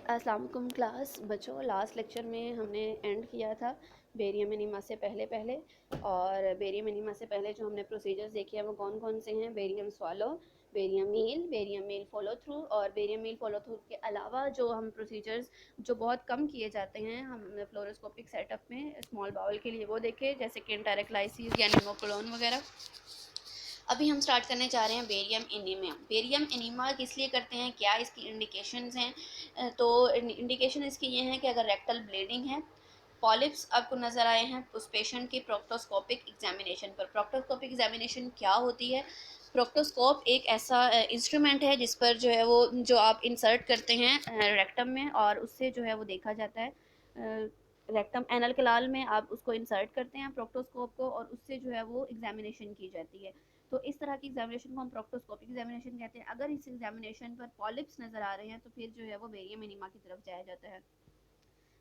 अस्सलाम वालेकुम क्लास बच्चों। लास्ट लेक्चर में हमने एंड किया था बेरियम एनीमा से पहले और बेरियम एनीमा से पहले जो हमने प्रोसीजर्स देखे हैं वो कौन कौन से हैं। Barium swallow, barium meal follow through, और बेरियम मील फॉलो थ्रू के अलावा जो हम प्रोसीजर्स जो बहुत कम किए जाते हैं हम फ्लोरोस्कोपिक सेटअप में स्मॉल बाउल के लिए वो देखे, जैसे कि इंटेरेक्लाइसिस या निमोक्लोन वगैरह। अभी हम स्टार्ट करने जा रहे हैं बेरियम एनीमिया। बेरियम एनीमा किस लिए करते हैं, क्या इसकी इंडिकेशंस हैं? तो इंडिकेशन इसकी ये है कि अगर रेक्टल ब्लीडिंग है, पॉलिप्स आपको नज़र आए हैं, उस पेशेंट की प्रोक्टोस्कोपिक एग्जामिनेशन पर। प्रोक्टोस्कोपिक एग्जामिनेशन क्या होती है? प्रोक्टोस्कोप एक ऐसा इंस्ट्रूमेंट है जिस पर जो है वो जो आप इंसर्ट करते हैं रेक्टम में, और उससे जो है वो देखा जाता है रेक्टम एनल कनाल में आप उसको इंसर्ट करते हैं प्रोक्टोस्कोप को, और उससे जो है वो एग्जामिनेशन की जाती है। तो इस तरह की एग्जामिनेशन को हम प्रोक्टोस्कोपिक एग्जामिनेशन कहते हैं। अगर इस एग्जामिनेशन पर पॉलिप्स नज़र आ रहे हैं तो फिर जो है वो बेरियम एनीमा की तरफ जाया जाता है।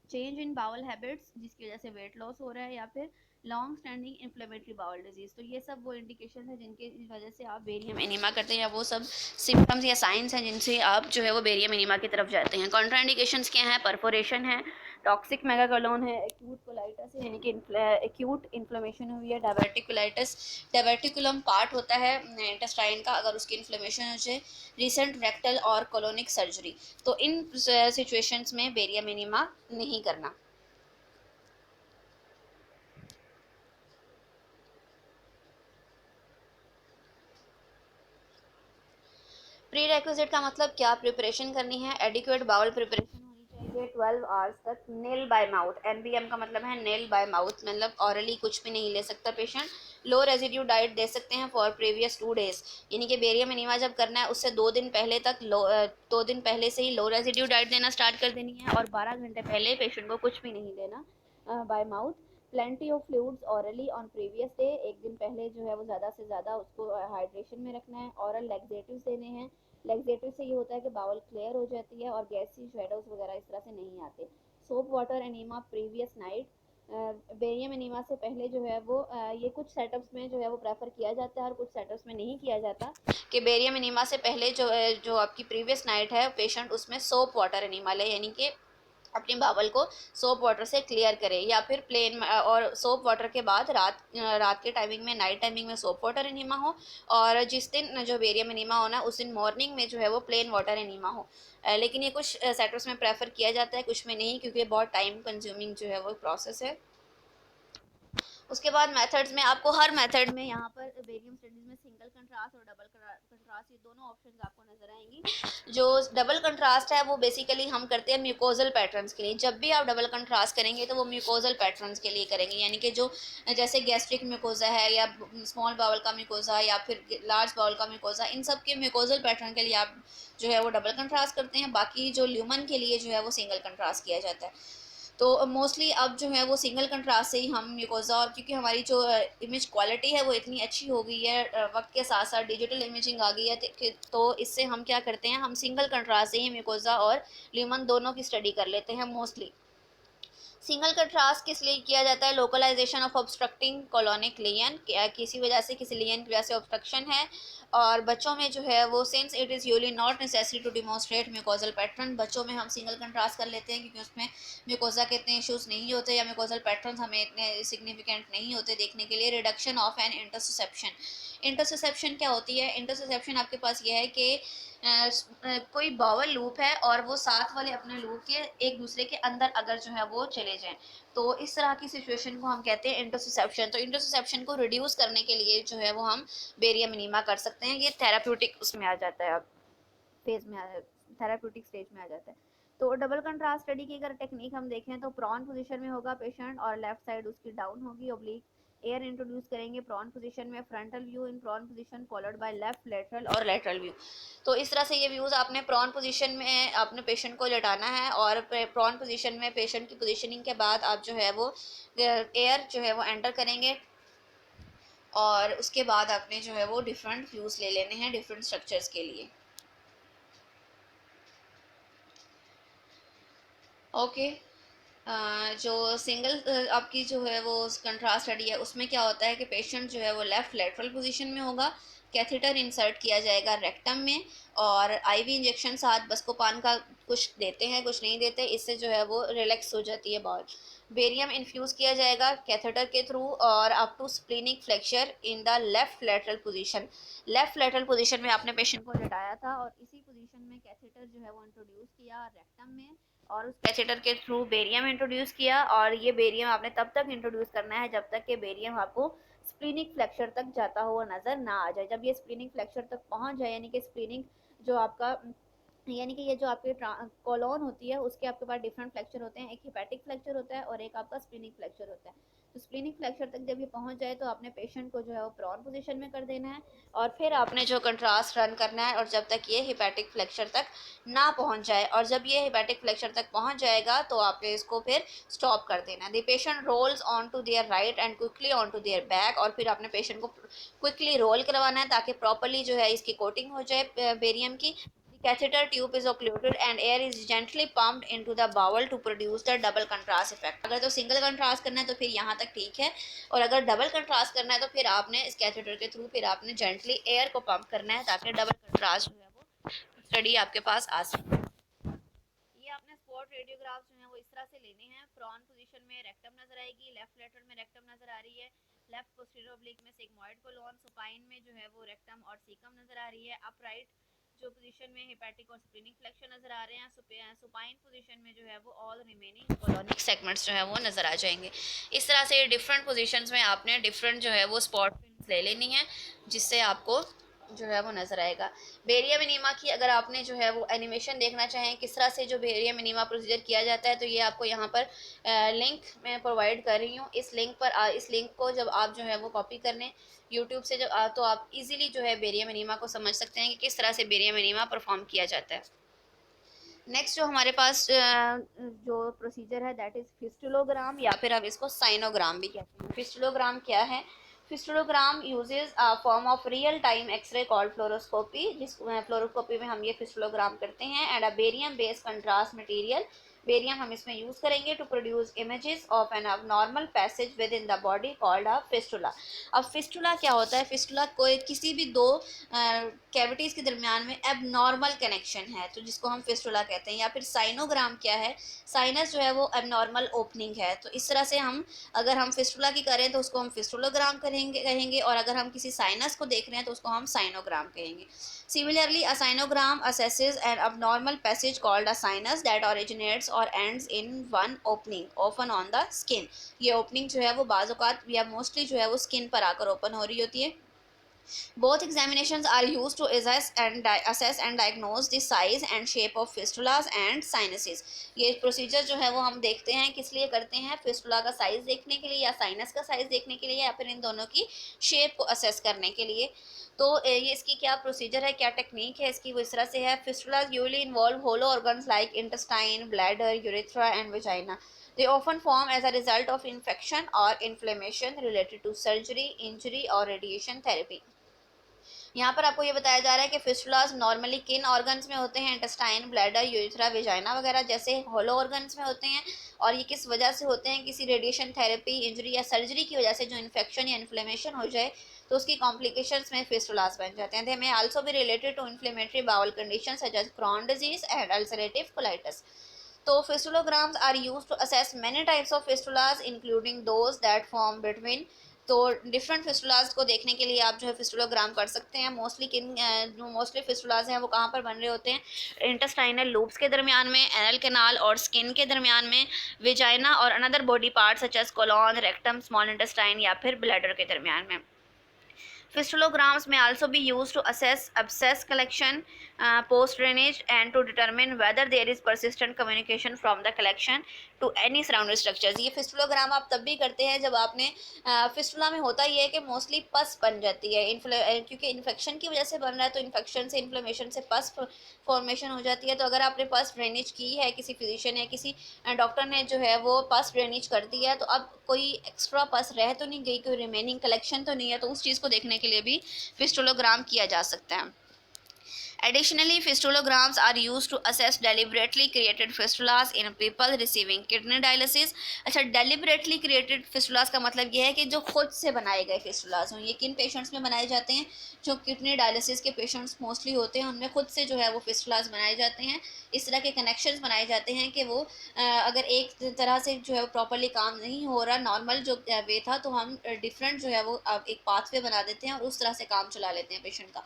चेंज इन बाउल हैबिट्स, जिसकी वजह से वेट लॉस हो रहा है, या फिर long standing inflammatory bowel disease, तो ये सब वो इंडिकेशन है जिनके वजह से आप बेरियम एनीमा करते हैं, या वो सब सिम्टम्स या साइंस हैं जिनसे आप जो है वो बेरियम एनीमा की तरफ जाते हैं। कॉन्ट्राइंडिकेशंस क्या हैं? परफोरेशन है, टॉक्सिक मेगाकोलोन है, एक्यूट कोलाइटिस है यानी कि एक्यूट इन्फ्लेमेशन हुई है, डायवर्टिकुलाइटिस, डायवर्टिकुलम पार्ट होता है इंटेस्टाइन का, अगर उसकी इन्फ्लेमेशन हो जाए, रिसेंट रेक्टल और कोलोनिक सर्जरी। तो इन सिचुएशंस में बेरियम एनीमा नहीं करना। प्री रेक्विजिट का मतलब क्या प्रिपरेशन करनी है? एडिक्वेट बाउल प्रिपरेशन होनी चाहिए 12 आवर्स तक। नेल बाय माउथ, एनबीएम का मतलब है नेल बाय माउथ, मतलब ऑरली कुछ भी नहीं ले सकता पेशेंट। लो रेजिड्यू डाइट दे सकते हैं फॉर प्रीवियस 2 डेज, यानी कि बेरियम एनीमा जब करना है उससे 2 दिन पहले तक 2 दिन पहले से ही लो रेजिड्यू डाइट देना स्टार्ट कर देनी है, और 12 घंटे पहले पेशेंट को कुछ भी नहीं देना bye mouth. Plenty of fluids hourly on previous day, एक दिन पहले जो है वो ज़्यादा से ज़्यादा उसको हाइड्रेशन में रखना है। ऑरल लैक्सेटिव्स देने हैं। लैक्सेटिव से ये होता है कि बाउल क्लियर हो जाती है और गैसी शेडोज वगैरह इस तरह से नहीं आते। Soap water enema previous night, barium enema से पहले जो है वो ये कुछ सेटअप्स में जो है वो प्रेफर किया जाता है और कुछ सेटअप्स में नहीं किया जाता, कि बेरियम एनीमा से पहले जो आपकी प्रीवियस नाइट है पेशेंट उसमें सोप वाटर एनीमा ले, यानी कि अपनी बावल को सोप वाटर से क्लियर करें, या फिर प्लेन और सोप वाटर के बाद रात के टाइमिंग में, नाइट टाइमिंग में सोप वाटर एनीमा हो, और जिस दिन जो बेरियम एनीमा होना उस दिन मॉर्निंग में जो है वो प्लेन वाटर एनीमा हो। लेकिन ये कुछ सेटर्स में प्रेफर किया जाता है, कुछ में नहीं, क्योंकि बहुत टाइम कंज्यूमिंग जो है वो प्रोसेस है। उसके बाद मेथड्स में आपको हर मेथड में यहाँ पर बेरियम स्टडीज़ में सिंगल कंट्रास्ट और डबल कंट्रास्ट, ये दोनों ऑप्शंस आपको नजर आएंगी। जो डबल कंट्रास्ट है वो बेसिकली हम करते हैं म्यूकोजल पैटर्न्स के लिए। जब भी आप डबल कंट्रास्ट करेंगे तो वो म्यूकोजल पैटर्न्स के लिए करेंगे, यानी कि जो जैसे गैस्ट्रिक म्यूकोजा है, या स्मॉल बाउल का म्यूकोजा, या फिर लार्ज बाउल का म्यूकोजा, इन सब के म्यूकोजल पैटर्न के लिए आप जो है वो डबल कंट्रास्ट करते हैं। बाकी जो ल्यूमन के लिए जो है वो सिंगल कंट्रास्ट किया जाता है। तो मोस्टली अब जो है वो सिंगल कंट्रास्ट से ही हम म्यूकोज़ा, और क्योंकि हमारी जो इमेज क्वालिटी है वो इतनी अच्छी हो गई है, वक्त के साथ साथ डिजिटल इमेजिंग आ गई है, तो इससे हम क्या करते हैं, हम सिंगल कंट्रास्ट से ही म्यूकोज़ा और ल्यूमन दोनों की स्टडी कर लेते हैं मोस्टली। सिंगल कंट्रास्ट किस लिए किया जाता है? Localisation of obstructing colonic lesion, किसी वजह से, किसी लेयन की वजह से ऑब्स्ट्रक्शन है। और बच्चों में जो है वो, since it is usually not necessary to demonstrate mucosal pattern, बच्चों में हम सिंगल कंट्रास्ट कर लेते हैं क्योंकि उसमें म्यूकोजा के इतने इश्यूज नहीं होते, या म्यूकोजल पैटर्न हमें इतने सिग्निफिकेंट नहीं होते देखने के लिए। Reduction of an intussusception, intussusception क्या होती है? इंटरसेप्शन आपके पास ये है कि कोई बावल लूप है और वो साथ वाले अपने लूप के एक दूसरे के अंदर अगर जो है वो चले जाएं, तो इस तरह की सिचुएशन को हम कहते हैं इंटरसेप्शन। तो इंटरसेप्शन को रिड्यूस करने के लिए जो है वो हम बेरियम एनीमा कर सकते हैं। ये थेराप्यूटिक उसमें आ जाता है, अब फेज में थेराप्यूटिक स्टेज में आ जाता है। तो डबल कंट्रास्ट स्टडी की अगर टेक्निक हम देखें तो प्रॉन पोजीशन में होगा पेशेंट, और लेफ्ट साइड उसकी डाउन होगी, ओब्लिक एयर इंट्रोड्यूस करेंगे प्रॉन पोजीशन में, frontal view in prone position followed by left lateral और लेटरल व्यू। तो इस तरह से ये व्यूज़ आपने प्रॉन पोजीशन में अपने पेशेंट को लेटाना है, और प्रॉन पोजीशन में पेशेंट की पोजीशनिंग के बाद आप जो है वो एयर जो है वो एंटर करेंगे, और उसके बाद आपने जो है वो डिफरेंट व्यूज़ ले लेने हैं डिफरेंट स्ट्रक्चर्स के लिए। ओके। जो सिंगल आपकी जो है वो कंट्रास्ट स्टडी है उसमें क्या होता है कि पेशेंट जो है वो लेफ्ट लेटरल पोजीशन में होगा, कैथेटर इंसर्ट किया जाएगा रेक्टम में, और आईवी इंजेक्शन साथ बस्कोपान का कुछ देते हैं कुछ नहीं देते, इससे जो है वो रिलैक्स हो जाती है बाउल। बेरियम इन्फ्यूज़ किया जाएगा कैथेटर के थ्रू और up to splenic flexure in the left lateral position. Left lateral position में आपने पेशेंट को लेटाया था और इसी पोजीशन में कैथेटर जो है वो इंट्रोड्यूस किया रेक्टम में, और उस कैथेटर के थ्रू बेरियम इंट्रोड्यूस किया। और ये बेरियम आपने तब तक इंट्रोड्यूस करना है जब तक कि बेरियम आपको स्प्लीनिक फ्लेक्चर तक जाता हुआ नज़र ना आ जाए। जब ये स्प्लीनिक फ्लेक्चर तक पहुंच जाए, यानी कि स्प्लीनिक जो आपका, यानी कि ये जो आपके कॉलोन होती है उसके आपके पास डिफरेंट फ्लेक्चर होते हैं, एक हिपैटिक फ्लेक्चर होता है और एक आपका स्प्लीनिक फ्लेक्चर होता है। तो स्प्लीनिक फ्लेक्चर तक जब ये पहुंच जाए तो आपने पेशेंट को जो है वो प्रॉन पोजीशन में कर देना है, और फिर आपने जो कंट्रास्ट रन करना है, और जब तक ये हिपैटिक फ्लेक्चर तक ना पहुंच जाए, और जब ये हिपैटिक फ्लेक्चर तक पहुंच जाएगा तो आपने इसको फिर स्टॉप कर देना है। The patient rolls on to their right and quickly on to their back, और फिर आपने पेशेंट को क्विकली रोल करवाना है ताकि प्रॉपरली जो है इसकी कोटिंग हो जाए बेरियम की। Catheter tube is occluded and air is gently pumped into the bowel to produce the double contrast effect। अगर तो सिंगल कंट्रास्ट करना है तो फिर यहाँ तक ठीक है, और अगर डबल कंट्रास्ट करना है तो फिर आपने इस कैथेटर के थ्रू फिर आपने जेंटली एयर को पंप करना है ताकि डबल कंट्रास्ट जो है वो स्टडी आपके पास आ सके। ये आपने स्पॉट रेडियोग्राफ जो है वो इस तरह से लेने हैं। प्रॉन पोजीशन में रेक्टम नजर आएगी, लेफ्ट लेटरल में रेक्टम नजर आ रही है, लेफ्ट पोस्टीरियर ओब्लिक में सिग्मोइड कोलोन, सुपाइन में जो है वो रेक्टम और सीकम नजर आ रही है, अपराइट जो पोजीशन में हिपैटिक और स्प्लीनिक फ्लेक्शन नजर आ रहे हैं, सुपाइन पोजीशन में जो है वो ऑल रिमेनिंग कोलोनिक सेगमेंट्स जो है वो नजर आ जाएंगे। इस तरह से डिफरेंट पोजीशंस में आपने डिफरेंट जो है वो स्पॉट फिल्म्स ले लेनी है जिससे आपको जो है वो नजर आएगा। बेरियम एनीमा की अगर आपने जो है वो एनिमेशन देखना चाहें किस तरह से जो बेरियम एनीमा प्रोसीजर किया जाता है, तो ये आपको यहाँ पर लिंक मैं प्रोवाइड कर रही हूँ। इस लिंक पर इस लिंक को जब आप जो है वो कॉपी करने यूट्यूब से जब तो आप इजीली जो है बेरियम एनीमा को समझ सकते हैं कि किस तरह से बेरियम एनीमा परफॉर्म किया जाता है। नेक्स्ट जो हमारे पास जो प्रोसीजर है दैट इज़ फिस्टुलोग्राम, या फिर आप इसको साइनोग्राम भी कहते हैं। फिस्टुलोग्राम क्या है? Fistulogram uses a form of real time X-ray called fluoroscopy, जिस फ्लोरोस्कोपी में हम ये फिस्टुलोग्राम करते हैं, and a barium based contrast material, barium हम इसमें यूज करेंगे to produce images of an abnormal passage within the body called a fistula. अब फिस्टुला क्या होता है? फिस्टुला कोई किसी भी दो कैविटीज़ के दरमियान में एबनॉर्मल कनेक्शन है तो जिसको हम फिस्टुला कहते हैं। या फिर साइनोग्राम क्या है? साइनस जो है वो एबनॉर्मल ओपनिंग है। तो इस तरह से हम अगर हम फिस्टुला की करें तो उसको हम फिस्टुलोग्राम कहेंगे, और अगर हम किसी साइनस को देख रहे हैं तो उसको हम साइनोग्राम कहेंगे। Similarly, a sinogram assesses an abnormal passage called a sinus that originates or ends in one opening, often on the skin। ये opening जो है वो बाज़-औक़ात या mostly जो है वो skin पर आकर open हो रही होती है। Both examinations are used to assess and diagnose the size and shape of fistulas and sinuses। ये प्रोसीजर जो है वो हम देखते हैं किस लिए करते हैं? फिस्टुला का साइज देखने के लिए या साइनस का साइज देखने के लिए, या फिर इन दोनों की शेप को असेस करने के लिए। तो ये इसकी क्या प्रोसीजर है, क्या टेक्निक है इसकी, वो इस तरह से है। Fistula usually involve hollow organs like intestine, bladder, urethra and vagina. They often form as a result of infection or inflammation related to surgery, injury or radiation therapy। यहाँ पर आपको ये बताया जा रहा है कि फिस्टुलास नॉर्मली किन ऑर्गन्स में होते हैं? इंटेस्टाइन, ब्लैडर, यूरेथ्रा, वेजाइना वगैरह जैसे होलो ऑर्गन्स में होते हैं। और ये किस वजह से होते हैं? किसी रेडिएशन थेरेपी, इंजरी या सर्जरी की वजह से जो इन्फेक्शन या इन्फ्लेमेशन हो जाए तो उसकी कॉम्प्लिकेशंस में फिस्टुलास बन जाते हैं। They may also be related to inflammatory bowel condition such as Crohn disease and ulcerative colitis. तो fistulograms are used to assess many types of fistulas including those that form between. तो different fistulas को देखने के लिए आप जो है फिस्टुलोग्राम कर सकते हैं। जो मोस्टली फिस्टुलास हैं वो कहाँ पर बन रहे होते हैं? इंटेस्टाइनल लूप्स के दरमियान में, एनल कैनाल और स्किन के दरमियान में, विजाइना और another body part such as colon, rectum, small intestine या फिर ब्लैडर के दरमियान में। Fistulograms may also be used to assess abscess collection, post drainage, and to determine whether there is persistent communication from the collection to any surrounding structures। ये फिस्टुलोग्राम आप तब भी करते हैं जब आपने फिस्टुला में होता ये है कि मोस्टली पस बन जाती है, क्योंकि इन्फेक्शन की वजह से बन रहा है, तो इन्फेक्शन से इन्फ्लेमेशन से पस फॉर्मेशन हो जाती है। तो अगर आपने पस ड्रेनेज की है, किसी फिजिशियन या किसी डॉक्टर ने जो है वो पस ड्रेनेज कर दिया है, तो अब कोई एक्स्ट्रा पस रह तो नहीं गई, कोई रिमेनिंग कलेक्शन तो नहीं है, तो उस चीज़ को देखने के लिए भी फिस्टुलोग्राम किया जा सकता है। Additionally, fistulograms are used to assess deliberately created fistulas in people receiving kidney dialysis. अच्छा, deliberately created fistulas का मतलब ये है कि जो खुद से बनाए गए fistulas हों. ये किन पेशेंट्स में बनाए जाते हैं? जो किडनी डायलिसिस के पेशेंट्स मोस्टली होते हैं उनमें खुद से जो है वो fistulas बनाए जाते हैं. इस तरह के कनेक्शंस बनाए जाते हैं कि वो अगर एक तरह से जो है प्रॉपरली काम नहीं हो रहा, नॉर्मल जो वे था, तो हम डिफरेंट जो है वो एक पाथवे बना देते हैं और उस तरह से काम चला लेते हैं पेशेंट का.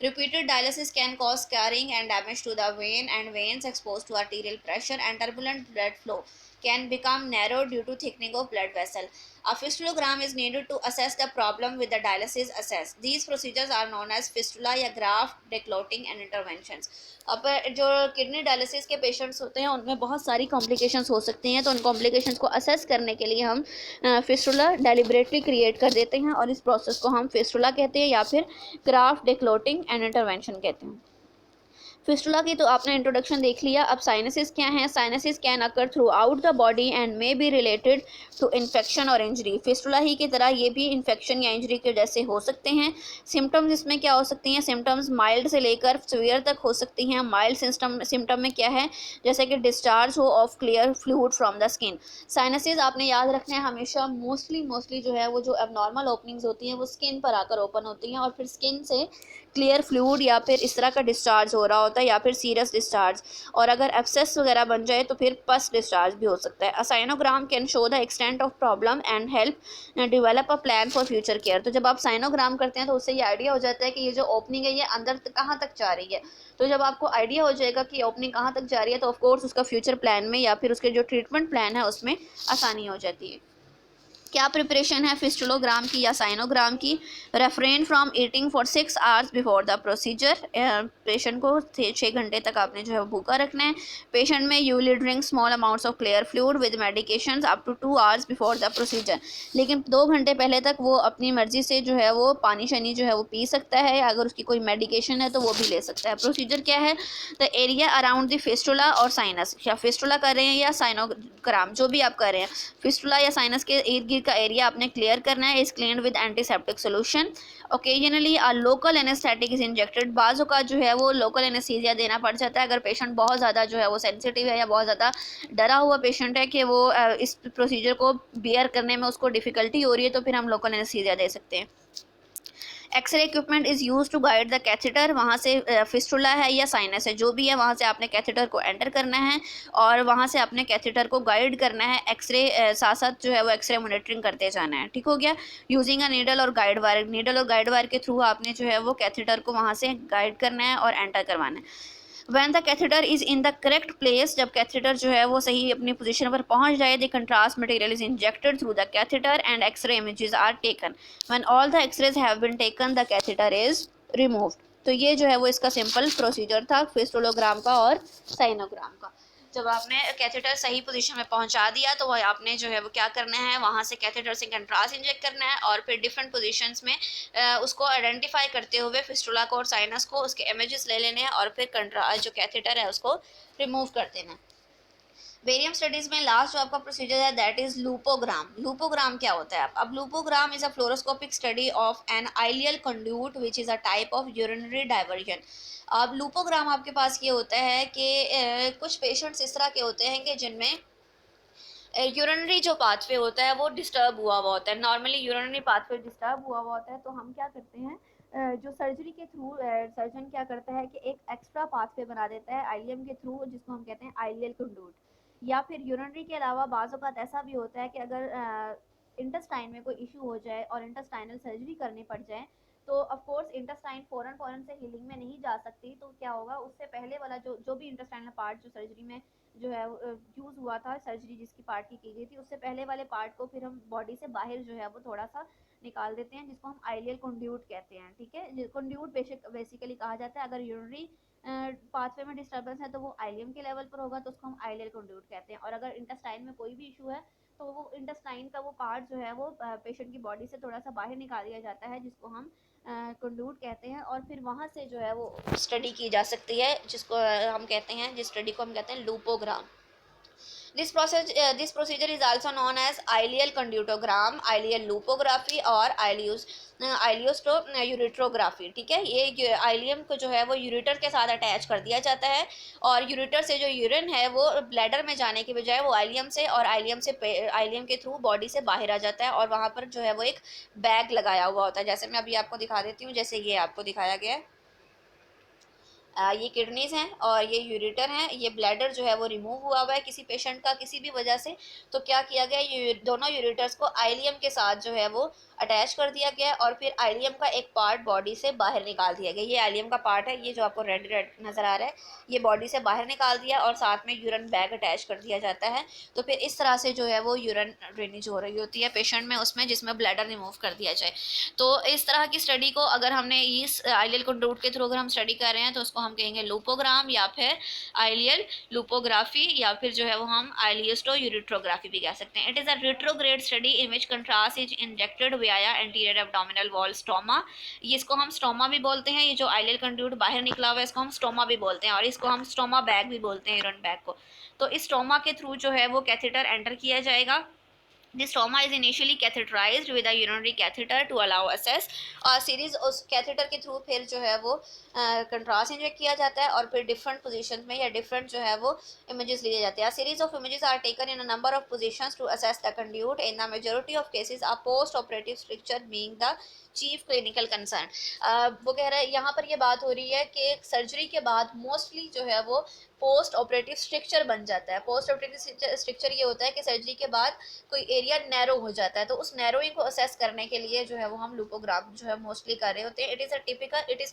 Repeated dialysis can cause scarring and damage to the vein, and veins exposed to arterial pressure and turbulent blood flow can become narrow due to thickening of blood vessel. A fistulogram is needed to assess the problem with the dialysis assess. These procedures are known as fistula या graft declotting and interventions. अब जो kidney dialysis के patients होते हैं उनमें बहुत सारी complications हो सकती हैं, तो उन कॉम्प्लिकेशंस को असेस करने के लिए हम फिस्टुला डेलिबरेटली क्रिएट कर देते हैं और इस प्रोसेस को हम फिस्टुला कहते हैं या फिर ग्राफ्ट डेक्लोटिंग एंड इंटरवेंशन कहते हैं. फिस्टुला की तो आपने इंट्रोडक्शन देख लिया. अब साइनसिस क्या है? Sinuses can occur throughout the body and may be related to infection और इंजरी. फिस्टुला ही की तरह ये भी इन्फेक्शन या इंजरी के जैसे हो सकते हैं. सिम्टम्स इसमें क्या हो सकती हैं? सिम्टम्स माइल्ड से लेकर सीवियर तक हो सकती हैं. माइल्ड सिम्टम में क्या है? जैसे कि डिस्चार्ज हो of clear fluid from the skin. Sinuses आपने याद रखना है हमेशा, मोस्टली जो है वो जो एबनॉर्मल ओपनिंग्स होती हैं वो स्किन पर आकर ओपन होती हैं और फिर स्किन से क्लियर फ्लूइड या फिर इस तरह का डिस्चार्ज हो रहा होता है या फिर सीरियस डिस्चार्ज, और अगर एब्सेस वगैरह बन जाए तो फिर पस डिस्चार्ज भी हो सकता है. A sinogram can show the extent of problem and help develop a plan for future care. तो जब आप साइनोग्राम करते हैं तो उससे ये आइडिया हो जाता है कि ये जो ओपनिंग है ये अंदर कहाँ तक जा रही है. तो जब आपको आइडिया हो जाएगा कि ओपनिंग कहाँ तक जा रही है तो ऑफकोर्स उसका फ्यूचर प्लान में या फिर उसके जो ट्रीटमेंट प्लान है उसमें आसानी हो जाती है. क्या प्रिपरेशन है फिस्टुलोग्राम की या साइनोग्राम की? Refrain from eating for 6 hours before the procedure. Patient को 6 घंटे तक आपने जो है भूखा रखना है. पेशेंट में you will drink small amounts of clear fluid with medications up to 2 hours before the procedure. लेकिन 2 घंटे पहले तक वो अपनी मर्जी से जो है वो पानी शनी जो है वो पी सकता है, अगर उसकी कोई मेडिकेशन है तो वो भी ले सकता है. प्रोसीजर क्या है? The area around the fistula और साइनस. या फिस्टुला कर रहे हैं या साइनोग्राम, जो भी आप कर रहे हैं, फिस्टुला या साइनस के इर्द गिर्द का एरिया आपने क्लियर करना है. Is cleaned with antiseptic solution. Occasionally a local anaesthetic is injected. बाजू का जो है वो लोकल एनेस्थीसिया देना पड़ जाता है अगर पेशेंट बहुत ज़्यादा जो है वो सेंसिटिव है या बहुत ज़्यादा डरा हुआ पेशेंट है कि वो इस प्रोसीजर को बियर करने में उसको डिफ़िकल्टी हो रही है, तो फिर हम लोकल एनेस्थीसिया दे सकते हैं. X-ray equipment is use to guide the catheter. वहाँ से फिस्टुला है या साइनस है जो भी है वहाँ से आपने कैथेटर को एंटर करना है और वहाँ से आपने कैथेटर को गाइड करना है. एक्सरे साथ साथ जो है वो एक्सरे मॉनिटरिंग करते जाना है. ठीक हो गया. यूजिंग अ नीडल और गाइड वायर. नीडल और गाइड वायर के थ्रू आपने जो है वो कैथेटर को वहाँ से गाइड करना है और एंटर करवाना है. When the catheter is in the correct place, जब कैथेटर जो है वो सही अपनी पोजीशन पर पहुंच जाए, the contrast material is injected through the catheter and X-ray images are taken. When all the X-rays have been taken, the catheter is removed. तो ये जो है वो इसका सिंपल प्रोसीजर था फिस्टुलोग्राम का और साइनोग्राम का. जब आपने कैथेटर सही पोजीशन में पहुंचा दिया तो वह आपने जो है वो क्या करना है, वहाँ से कैथेटर से कंट्रास्ट इंजेक्ट करना है और फिर डिफरेंट पोजीशंस में उसको आइडेंटिफाई करते हुए फिस्टुला को और साइनस को उसके इमेजेस ले लेने हैं और फिर कंट्रास्ट जो कैथेटर है उसको रिमूव कर देना है. वेरियम स्टडीज में लास्ट जो आपका प्रोसीजर है दैट इज लूपोग्राम. लूपोग्राम क्या होता है? अब loopogram is a fluoroscopic study of an ileal conduit which is a type of urinary diversion. अब लूपोग्राम आपके पास ये होता है कि कुछ पेशेंट्स इस तरह के होते हैं कि जिनमें यूरिनरी जो पाथवे होता है वो डिस्टर्ब हुआ हुआ होता है. नॉर्मली यूरिनरी पाथवे डिस्टर्ब हुआ हुआ होता है तो हम क्या करते हैं, जो सर्जरी के थ्रू सर्जन क्या करता है कि एक एक्स्ट्रा पाथवे बना देता है आईलियम के थ्रू, जिसको हम कहते हैं आइलियल कंडूट. या फिर यूरिनरी के अलावा बाज़ औक़ात ऐसा भी होता है कि अगर इंटेस्टाइन में कोई इशू हो जाए और इंटेस्टाइनल सर्जरी करनी पड़ जाए तो ऑफ कोर्स इंटेस्टाइन फ़ौरन से हीलिंग में नहीं जा सकती. तो क्या होगा, उससे पहले वाला जो भी इंटेस्टाइनल पार्ट जो सर्जरी में जो है यूज़ हुआ था, सर्जरी जिसकी पार्ट की गई थी, उससे पहले वाले पार्ट को फिर हम बॉडी से बाहर जो है वो थोड़ा सा निकाल देते हैं, जिसको हम आइलियल कंड्यूट कहते हैं. ठीक है, कंड्यूट बेसिकली कहा जाता है. अगर यूरिनरी पाथवे में डिस्टर्बेंस है तो वो आइलियम के लेवल पर होगा तो उसको हम आइलियल कंड्यूट कहते हैं. और अगर इंटेस्टाइन में कोई भी इशू है तो वो इंटेस्टाइन का वो पार्ट जो है वो पेशेंट की बॉडी से थोड़ा सा बाहर निकाल दिया जाता है, जिसको हम कंडूट कहते हैं. और फिर वहाँ से जो है वो स्टडी की जा सकती है जिसको हम कहते हैं, जिस स्टडी को हम कहते हैं लूपोग्राम. This procedure is also known as ileal conduitogram, ileal lupography और ileosto-ureterography। ठीक है, ये आइलियम को जो है वो यूरेटर के साथ अटैच कर दिया जाता है और यूरेटर से जो यूरिन है वो ब्लैडर में जाने के बजाय वो आइलियम से और आइलियम के थ्रू बॉडी से बाहर आ जाता है और वहाँ पर जो है वो एक बैग लगाया हुआ होता है, जैसे मैं अभी आपको दिखा देती हूँ, जैसे ये आपको दिखाया गया है। ये किडनीज हैं और ये यूरेटर हैं। ये ब्लैडर जो है वो रिमूव हुआ है किसी पेशेंट का किसी भी वजह से, तो क्या किया गया, ये दोनों यूरेटर्स को आइलियम के साथ जो है वो अटैच कर दिया गया और फिर आइलियम का एक पार्ट बॉडी से बाहर निकाल दिया गया। ये आइलियम का पार्ट है, ये जो आपको रेड रेड नज़र आ रहा है, ये बॉडी से बाहर निकाल दिया और साथ में यूरिन बैग अटैच कर दिया जाता है। तो फिर इस तरह से जो है वो यूरिन ड्रेनेज हो रही होती है पेशेंट में, उसमें जिसमें ब्लैडर रिमूव कर दिया जाए। तो इस तरह की स्टडी को अगर हमने इस आइलियल कंडक्ट के थ्रू अगर हम स्टडी कर रहे हैं तो उसको हम कहेंगे लूपोग्राम या फिर आइलियल लूपोग्राफी या फिर जो है वो हम आइलियोस्टो यूरेट्रोग्राफी भी कह सकते हैं। It is a retrograde study in which contrast is injected विया एंटीरियर एब्डोमिनल वॉल स्टोमा। ये इसको हम स्टोमा भी बोलते हैं, ये जो आइलियल कंडक्ट बाहर निकला हुआ है इसको हम स्टोमा भी बोलते हैं और इसको हम स्टोमा बैग भी बोलते हैं, यूरिन बैग को। तो इस स्टोमा के थ्रू जो है वो कैथेटर एंटर किया जाएगा। The stoma is initially catheterized with a urinary catheter to allow access और सीरीज उस कैथेटर के थ्रू फिर जो है वो कंट्रास्ट इंजेक्ट किया जाता है और फिर डिफरेंट पोजीशंस में या डिफरेंट जो है वो इमेजेस लिए जाते हैं। Series of images are taken in a number of positions to assess the conduit. In the majority of cases a post operative structure being the chief clinical concern. वो कह रहा है यहाँ पर ये बात हो रही है कि सर्जरी के बाद मोस्टली जो है वो पोस्ट ऑपरेटिव स्ट्रक्चर बन जाता है। पोस्ट ऑपरेटिव स्ट्रक्चर ये होता है कि सर्जरी के बाद कोई एरिया नैरो हो जाता है, तो उस नैरोइंग को असेस करने के लिए जो है वो हम लूपोग्राफ जो है मोस्टली कर रहे होते हैं। It is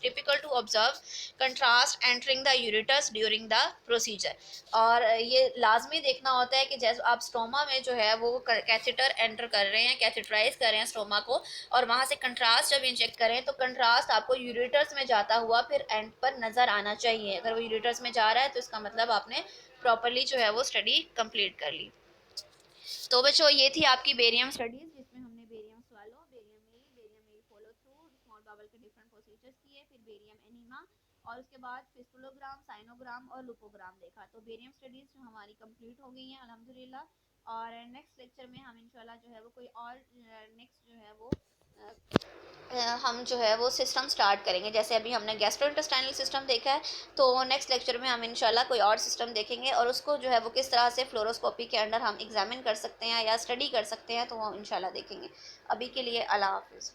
typical to observe contrast entering the ureters during the procedure. और ये लाजमी देखना होता है कि जैसे आप स्टोमा में जो है वो कैथेटर एंटर कर रहे हैं, कैथेटराइज कर रहे हैं स्टोमा को और वहाँ से कंट्रास्ट जब इंजेक्ट करें तो कंट्रास्ट आपको यूरेटर्स में जाता हुआ फिर एंड पर नज़र आना चाहिए। अगर वो यूरेटर्स में जा रहा है तो इसका मतलब आपने प्रॉपरली जो है वो स्टडी कंप्लीट कर ली। तो बच्चों ये थी आपकी बेरियम स्टडीज जिसमें हमने barium swallow, barium meal follow through, small bowel के डिफरेंट प्रोसीजर्स किए, फिर बेरियम एनीमा और उसके बाद फिस्टुलोग्राम, साइनोग्राम और लूपोग्राम देखा। तो बेरियम स्टडीज जो हमारी कंप्लीट हो गई हैं अल्हम्दुलिल्लाह। और नेक्स्ट लेक्चर में हम इंशाल्लाह जो है वो कोई और नेक्स्ट जो है वो हम जो है वो सिस्टम स्टार्ट करेंगे। जैसे अभी हमने गैस्ट्रोइंटेस्टाइनल सिस्टम देखा है तो नेक्स्ट लेक्चर में हम इंशाल्लाह कोई और सिस्टम देखेंगे और उसको जो है वो किस तरह से फ्लोरोस्कोपी के अंडर हम एग्जामिन कर सकते हैं या स्टडी कर सकते हैं, तो वो इंशाल्लाह देखेंगे। अभी के लिए अल्लाह हाफिज़।